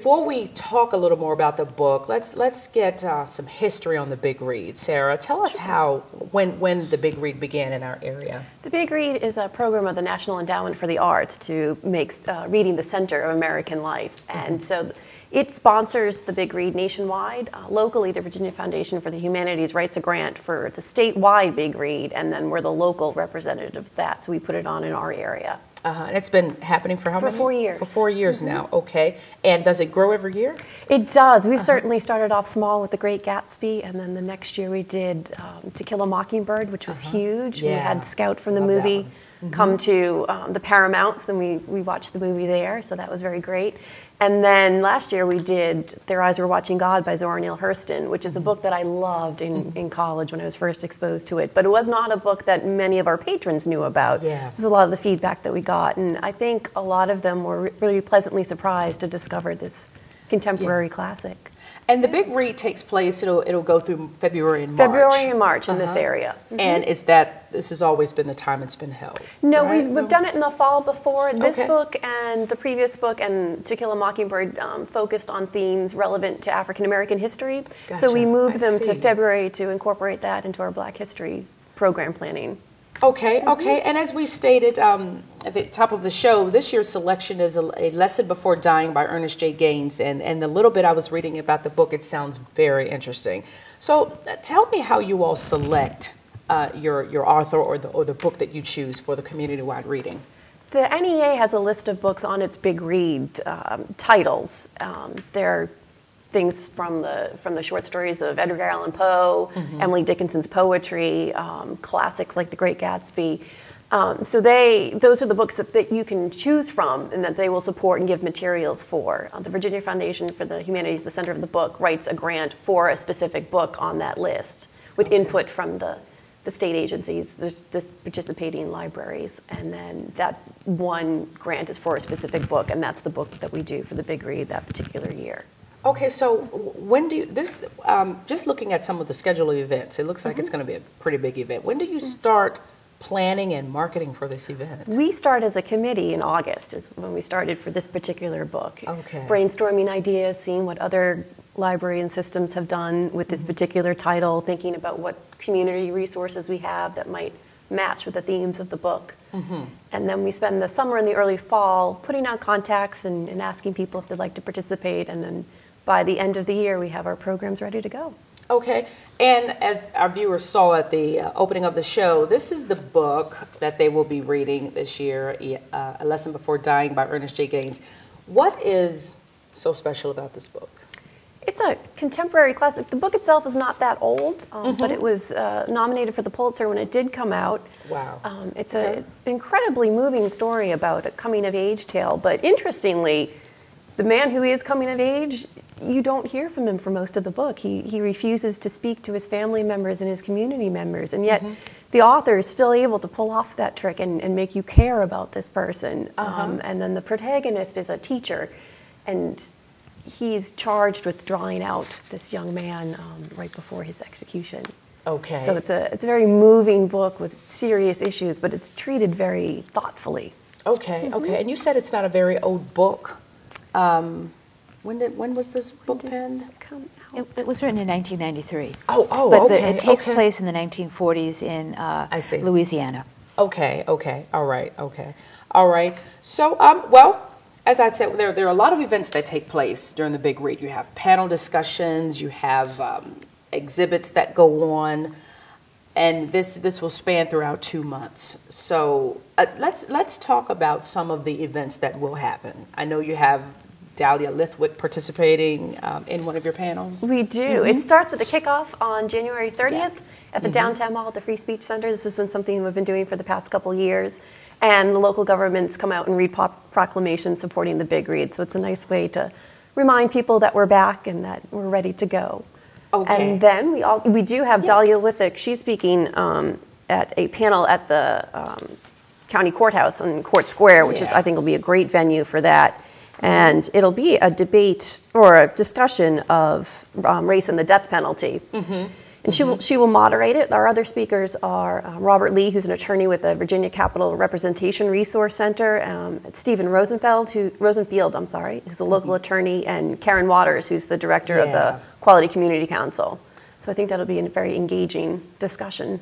Before we talk a little more about the book, let's get some history on the Big Read. Sarah, tell us when the Big Read began in our area. The Big Read is a program of the National Endowment for the Arts to make reading the center of American life. And so it sponsors the Big Read nationwide. Locally, the Virginia Foundation for the Humanities writes a grant for the statewide Big Read, and then we're the local representative of that, so we put it on in our area. And it's been happening for how many? For 4 years. For 4 years now, okay. And does it grow every year? It does. We've certainly started off small with The Great Gatsby, and then the next year we did To Kill a Mockingbird, which was huge. Yeah. We had Scout from the movie come to the Paramount, and we watched the movie there, so that was very great. And then last year we did Their Eyes Were Watching God by Zora Neale Hurston, which is a book that I loved in college when I was first exposed to it. But it was not a book that many of our patrons knew about. Yeah. It was a lot of the feedback that we got. And I think a lot of them were really pleasantly surprised to discover this contemporary classic. And the Big Read takes place, it'll go through February and March. February and March in this area. And this has always been the time it's been held? No, right? we've done it in the fall before. This book and the previous book and To Kill a Mockingbird focused on themes relevant to African American history. Gotcha. So we moved them to February to incorporate that into our Black History program planning. Okay, okay. And as we stated at the top of the show, this year's selection is a Lesson Before Dying by Ernest J. Gaines. And the little bit I was reading about the book, it sounds very interesting. So tell me how you all select your author or the book that you choose for the community-wide reading. The NEA has a list of books on its Big Read titles. They're things from the short stories of Edgar Allan Poe, Emily Dickinson's poetry, classics like The Great Gatsby. So those are the books that you can choose from and that they will support and give materials for. The Virginia Foundation for the Humanities, the center of the book, writes a grant for a specific book on that list with input from the state agencies, the participating libraries, and then that one grant is for a specific book, and that's the book that we do for the Big Read that particular year. Okay, so when do you, just looking at some of the scheduled events, it looks like it's going to be a pretty big event. When do you start planning and marketing for this event? We start as a committee in August, is when we started for this particular book. Okay. Brainstorming ideas, seeing what other library and systems have done with this particular title, thinking about what community resources we have that might match with the themes of the book. And then we spend the summer and the early fall putting out contacts and asking people if they'd like to participate, and then by the end of the year, we have our programs ready to go. Okay, and as our viewers saw at the opening of the show, this is the book that they will be reading this year, A Lesson Before Dying by Ernest J. Gaines. What is so special about this book? It's a contemporary classic. The book itself is not that old, but it was nominated for the Pulitzer when it did come out. Wow. It's an incredibly moving story about a coming-of-age tale, but interestingly, the man who is coming of age, you don't hear from him for most of the book. He refuses to speak to his family members and his community members, and yet the author is still able to pull off that trick and make you care about this person. And then the protagonist is a teacher, and he's charged with drawing out this young man right before his execution. Okay. So it's a very moving book with serious issues, but it's treated very thoughtfully. Okay, okay. And you said it's not a very old book. When was this book penned? It was written in 1993. But it takes place in the 1940s in Louisiana. Okay, okay, all right, okay, all right. So, well, as I said, there are a lot of events that take place during the Big Read. You have panel discussions, you have exhibits that go on, and this will span throughout 2 months. So let's talk about some of the events that will happen. I know you have Dahlia Lithwick participating in one of your panels. We do. It starts with a kickoff on January 30th at the Downtown Mall at the Free Speech Center. This has been something we've been doing for the past couple years. And the local governments come out and read proclamations supporting the Big Read. So it's a nice way to remind people that we're back and that we're ready to go. Okay. And then we do have Dahlia Lithwick. She's speaking at a panel at the county courthouse in Court Square, which is, I think, will be a great venue for that. And it'll be a debate or a discussion of race and the death penalty. And she will moderate it. Our other speakers are Robert Lee, who's an attorney with the Virginia Capital Representation Resource Center, Stephen Rosenfield, who's a local attorney, and Karen Waters, who's the director of the Quality Community Council. So I think that'll be a very engaging discussion.